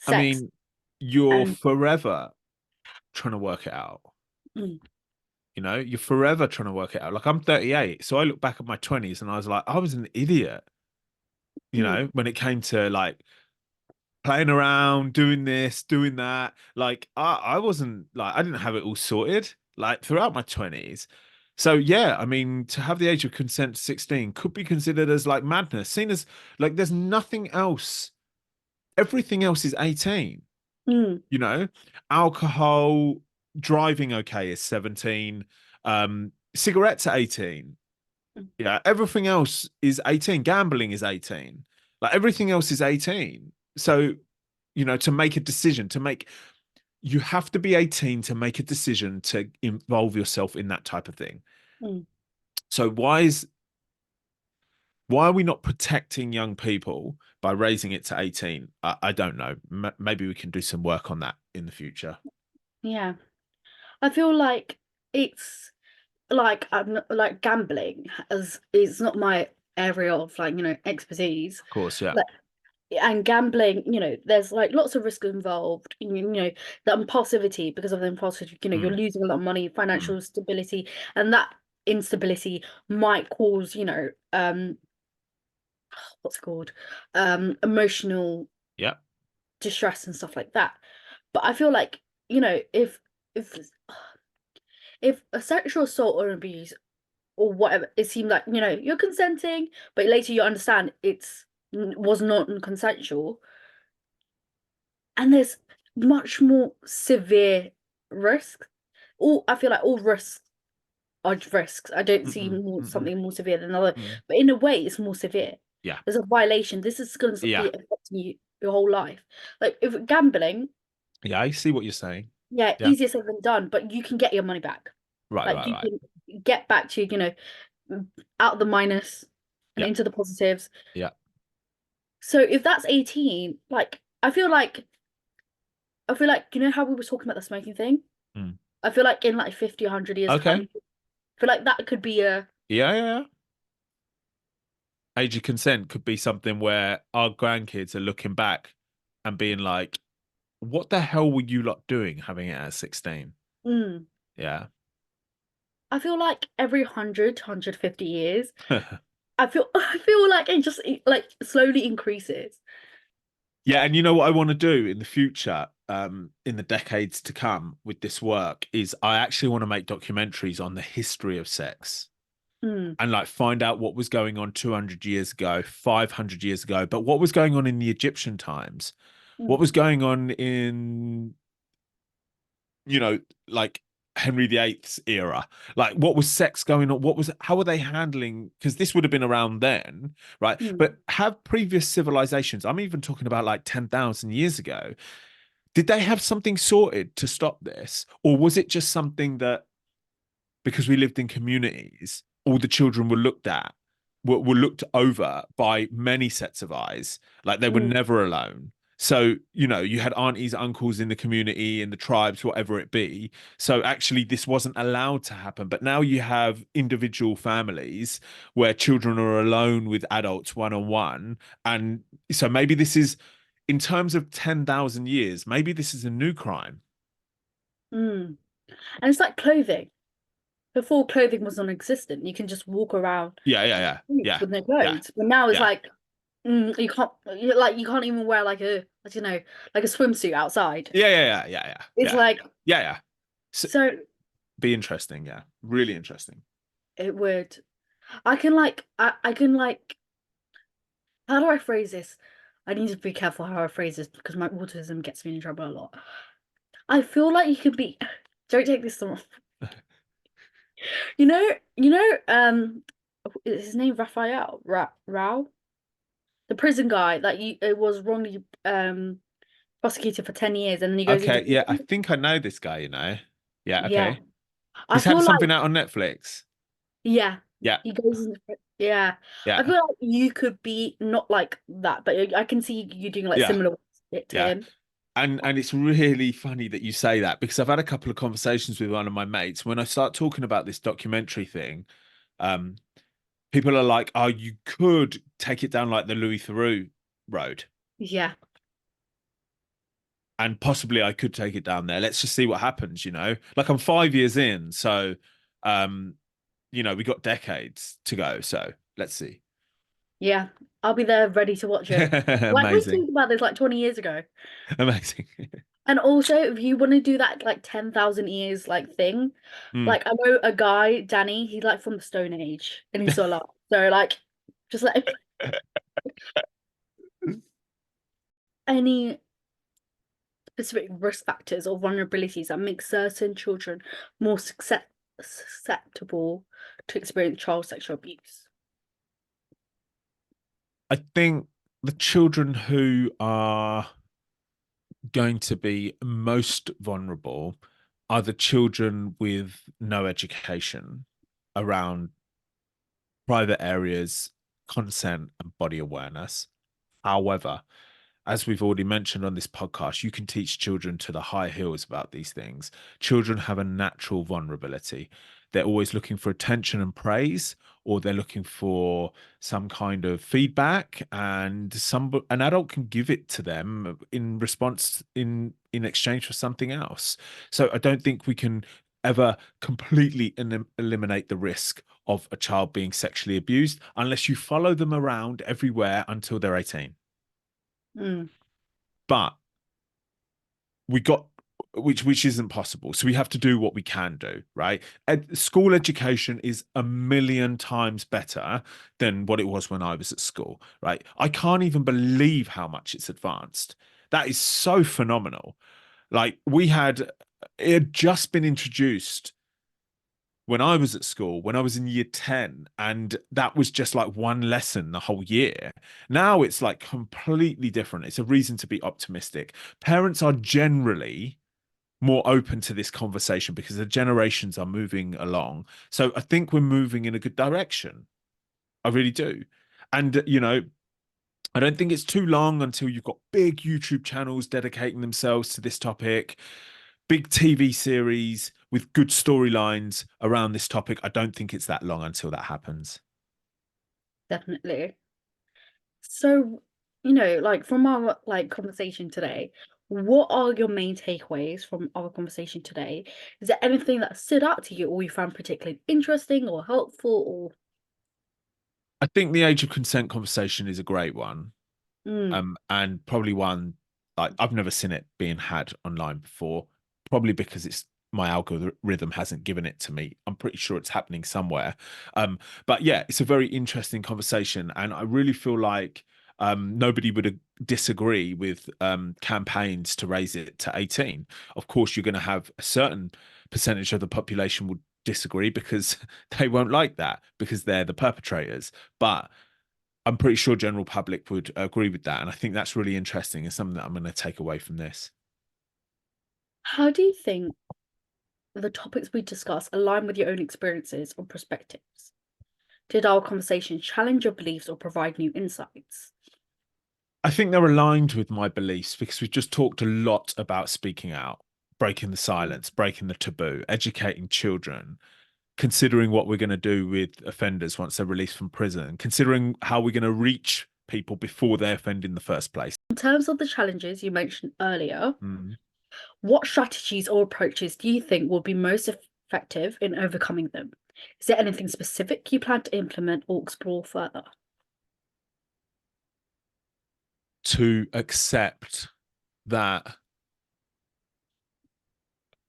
I sex? mean, you're And forever trying to work it out. mm, You're forever trying to work it out. Like, I'm 38, so I look back at my 20s and I was like, I was an idiot. Mm, when it came to like playing around, doing this, doing that. Like I wasn't like I didn't have it all sorted like throughout my 20s. So yeah, I mean, to have the age of consent 16 could be considered as like madness, seen as like there's nothing else. Everything else is 18, mm, you know, alcohol, driving okay is 17, cigarettes are 18. mm, Yeah, everything else is 18. Gambling is 18. Like everything else is 18. So, to make a decision, you have to be 18 to make a decision to involve yourself in that type of thing. mm. So why are we not protecting young people by raising it to 18? I don't know. Maybe we can do some work on that in the future. Yeah. I feel like it's like I'm not, like gambling as it's not my area of like, expertise. Of course, yeah. Like and gambling, there's like lots of risk involved. The impulsivity because of the impulsivity, you're Mm, losing a lot of money, mm. financial stability, and that instability might cause, what's it called? Emotional Yeah. distress and stuff like that. But I feel like, if if a sexual assault or abuse or whatever, it seemed like, you're consenting, but later you understand was not consensual, and there's much more severe risks. All I feel like all risks are risks. I don't see Mm-mm, more mm-mm, something more severe than another, mm. but in a way, it's more severe. Yeah. There's a violation. This is going to Yeah. be affecting you your whole life. Like if gambling, Yeah. I see what you're saying. yeah, Yeah. easier said than done, but you can get your money back. Right, Like right, you right. can get back to, out the minus and Yeah. into the positives. Yeah. So if that's 18, like I feel like how we were talking about the smoking thing? Mm. I feel like in like 50, 100 years Okay. time, I feel like that could be a Yeah, yeah, yeah. Age of consent could be something where our grandkids are looking back and being like, what the hell were you lot doing having it at 16? mm, Yeah. I feel like every 100, years, I feel like it just like slowly increases. Yeah, and you know what I want to do in the future, in the decades to come with this work is I actually want to make documentaries on the history of sex Mm, and like find out what was going on 200 years ago, 500 years ago, but what was going on in the Egyptian times, what mm, was going on in, you know, like Henry VIII's era. Like what was sex going on? How were they handling? Because this would have been around then, right? mm, But have previous civilizations, I'm even talking about like 10,000 years ago, did they have something sorted to stop this? Or was it just something that because we lived in communities, all the children were looked at, were looked over by many sets of eyes, like they were mm, never alone. So, you had aunties, uncles in the community, in the tribes, whatever it be. So actually, this wasn't allowed to happen. But now you have individual families where children are alone with adults one on one. And so maybe this is, in terms of 10,000 years, maybe this is a new crime. mm. And it's like clothing. Before clothing was non-existent, you can just walk around Yeah, yeah, yeah, streets yeah, with no yeah, clothes. But now it's yeah. like you can't even wear like I don't know, like a swimsuit outside. Yeah, yeah, yeah, yeah, yeah, It's yeah, like yeah, yeah. So, so be interesting, yeah, really interesting. it would. I can like how do I phrase this? I need to be careful how I phrase this because my autism gets me in trouble a lot. I feel like you could be don't take this the wrong. Is his name Raphael? Rao? The prison guy that you it was wrongly prosecuted for 10 years and then he goes into Okay, yeah, I prison. think I know this guy, Yeah, Yeah. okay. I He's had feel like something out on Netflix. yeah, Yeah, he goes into yeah. I yeah, feel like you could be not like that, but I can see you doing like yeah, similar shit to yeah. him. And it's really funny that you say that because I've had a couple of conversations with one of my mates. When I start talking about this documentary thing, um, people are like, "Oh, you could take it down like the Louis Theroux road." Yeah. And possibly I could take it down there. Let's just see what happens. Like I'm 5 years in, so we got decades to go. So let's see. Yeah, I'll be there ready to watch it. Like we Amazing. talked about this like 20 years ago. Amazing. And also, if you want to do that like 10,000 years like thing, Mm. like I know a guy, Danny, he's like from the Stone Age and he's still alive. So like, just like any specific risk factors or vulnerabilities that make certain children more susceptible to experience child sexual abuse. I think the children who are going to be most vulnerable are the children with no education around private areas, consent, and body awareness. However, as we've already mentioned on this podcast, you can teach children to the high heels about these things. Children have a natural vulnerability. They're always looking for attention and praise, or they're looking for some kind of feedback, and an adult can give it to them in response in exchange for something else. So I don't think we can ever completely eliminate the risk of a child being sexually abused unless you follow them around everywhere until they're 18. Mm, But we got which isn't possible. So we have to do what we can do, right? School education is a million times better than what it was when I was at school, right? I can't even believe how much it's advanced. That is so phenomenal. Like it had just been introduced when I was at school, when I was in year 10, and that was just like one lesson the whole year. Now it's like completely different. It's a reason to be optimistic. Parents are generally more open to this conversation because the generations are moving along. So I think we're moving in a good direction. I really do. And, I don't think it's too long until you've got big YouTube channels dedicating themselves to this topic, big TV series with good storylines around this topic. I don't think it's that long until that happens. definitely. So, like from our like conversation today, what are your main takeaways from our conversation today? Is there anything that stood out to you or you found particularly interesting or helpful or I think the age of consent conversation is a great one. mm, And probably one like I've never seen it being had online before, probably because it's my algorithm hasn't given it to me. I'm pretty sure it's happening somewhere. But yeah, it's a very interesting conversation, and I really feel like nobody would disagree with campaigns to raise it to 18. Of course, you're going to have a certain percentage of the population would disagree because they won't like that because they're the perpetrators. But I'm pretty sure general public would agree with that. And I think that's really interesting and something that I'm going to take away from this. how do you think the topics we discuss align with your own experiences or perspectives? Did our conversation challenge your beliefs or provide new insights? I think they're aligned with my beliefs because we've just talked a lot about speaking out, breaking the silence, breaking the taboo, educating children, considering what we're going to do with offenders once they're released from prison, considering how we're going to reach people before they offend in the first place. In terms of the challenges you mentioned earlier, Mm. what strategies or approaches do you think will be most effective in overcoming them? Is there anything specific you plan to implement or explore further? To accept that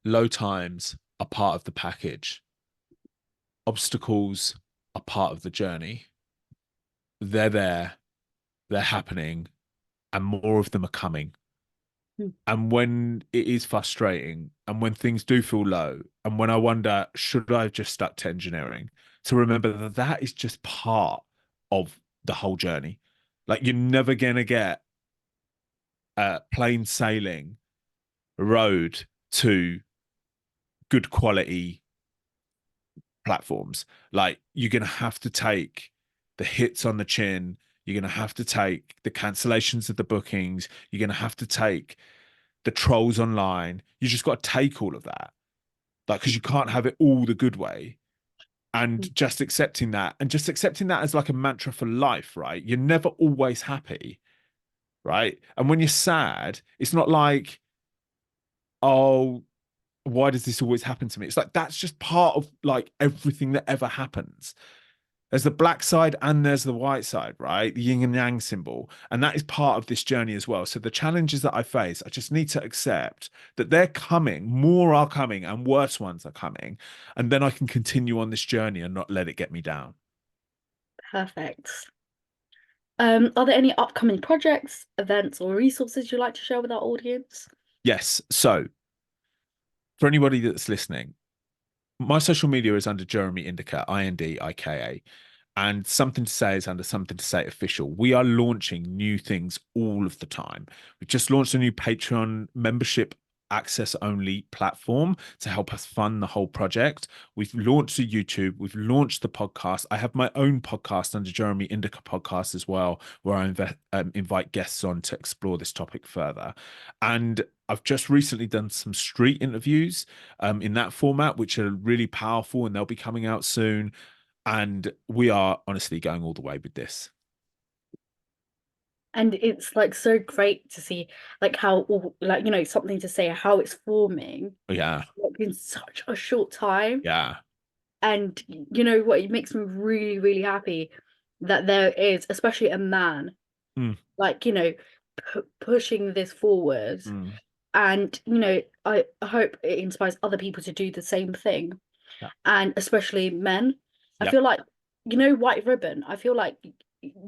low times are part of the package, obstacles are part of the journey. They're there, they're happening, and more of them are coming. Hmm. And when it is frustrating, and when things do feel low, and when I wonder, should I have just stuck to engineering? To remember that that is just part of the whole journey. Like you're never going to get a plain sailing road to good quality platforms. Like you're going to have to take the hits on the chin. You're going to have to take the cancellations of the bookings. You're going to have to take the trolls online. You just got to take all of that, like, because you can't have it all the good way. And just accepting that, and just accepting that as like a mantra for life, right? You're never always happy, right? And when you're sad, it's not like, oh, why does this always happen to me? It's like that's just part of like everything that ever happens. There's the black side and there's the white side, right? The yin and yang symbol. And that is part of this journey as well. So the challenges that I face, I just need to accept that they're coming, more are coming, and worse ones are coming. And then I can continue on this journey and not let it get me down. Perfect. Are there any upcoming projects, events, or resources you'd like to share with our audience? Yes. So for anybody that's listening, my social media is under Jeremy Indika, INDIKA. And something to say is under something to say official. We are launching new things all of the time. We just launched a new Patreon membership access only platform to help us fund the whole project. We've launched a YouTube, we've launched the podcast. I have my own podcast under Jeremy Indika podcast as well, where I invite guests on to explore this topic further. And I've just recently done some street interviews in that format, which are really powerful, and they'll be coming out soon. And we are honestly going all the way with this. And it's like so great to see like how like something to say how it's forming Yeah. like in such a short time. Yeah. And you know what, it makes me really, really happy that there is, especially a man, Mm, like pushing this forward. mm. And I hope it inspires other people to do the same thing, Yeah. and especially men. I Yeah. feel like White Ribbon, I feel like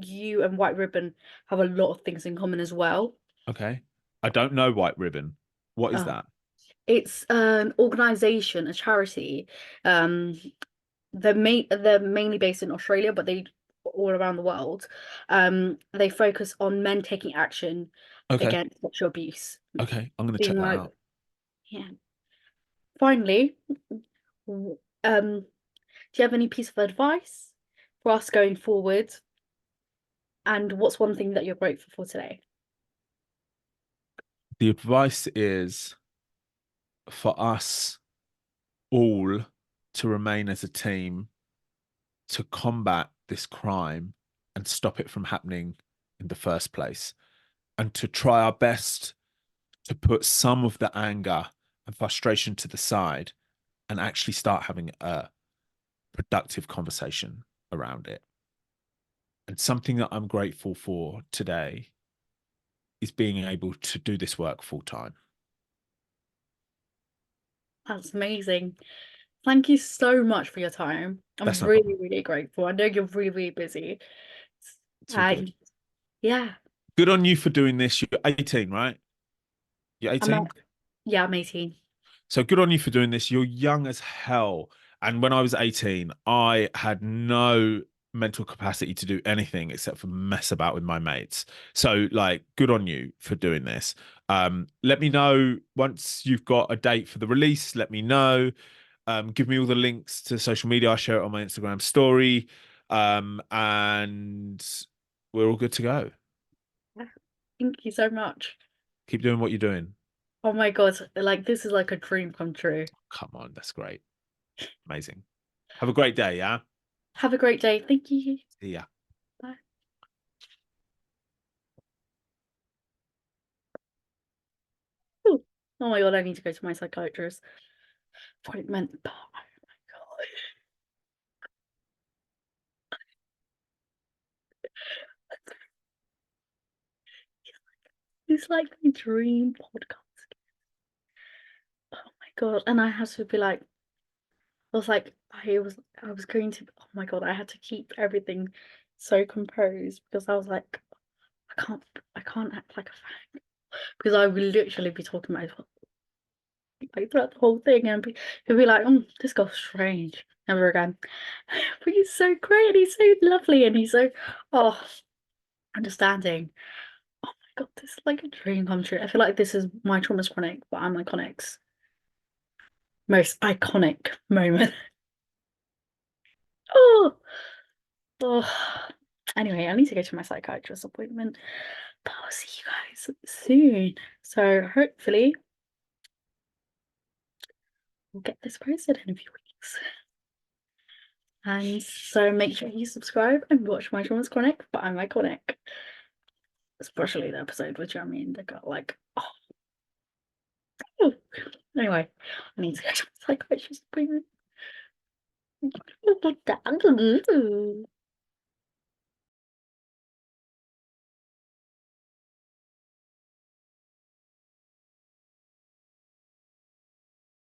you and White Ribbon have a lot of things in common as well. Okay. I don't know White Ribbon. What is uh, that? it's an organization, a charity. um they're mainly based in Australia, but they all around the world. They focus on men taking action Okay. against sexual abuse, Okay. I'm going to check being that like, out. yeah. Finally, do you have any piece of advice for us going forward? And what's one thing that you're grateful for today? The advice is for us all to remain as a team to combat this crime and stop it from happening in the first place, and to try our best to put some of the anger and frustration to the side and actually start having a productive conversation around it. And something that I'm grateful for today is being able to do this work full time. That's amazing. Thank you so much for your time. I'm That's no really, problem. really grateful. I know you're really, really busy. It's all good. And yeah, Good on you for doing this. You're 18, right? You're I'm a, 18? yeah, I'm 18. So good on you for doing this. You're young as hell. And when I was 18, I had no mental capacity to do anything except for mess about with my mates. So like good on you for doing this. Let me know once you've got a date for the release, let me know. Give me all the links to social media. I'll share it on my Instagram story. And we're all good to go. Thank you so much. Keep doing what you're doing. Oh my God, like this is like a dream come true. Come on, that's great. Amazing. Have a great day, yeah? Have a great day. Thank you. See ya. Bye. Oh, oh my God, I need to go to my psychiatrist appointment. Oh my God. It's like my dream podcast. Oh my God. And I had to be like, I was like, I was going to, oh my God, I had to keep everything so composed because I was like, I can't act like a fag because I would literally be talking about like throughout the whole thing and he'll be like, this girl's strange. Never again. But he's so great and he's so lovely and he's so, oh, understanding. Oh my God, this is like a dream come true. I feel like this is my trauma's chronic, but I'm Iconic's most iconic moment. Oh, oh. Anyway, I need to go to my psychiatrist appointment, but I'll see you guys soon. So hopefully we'll get this posted in a few weeks. And so make sure you subscribe and watch my trauma's chronic, but I'm iconic. Especially the episode with Jeremy Indika, like, oh. Anyway, I need to go to my psychiatrist appointment.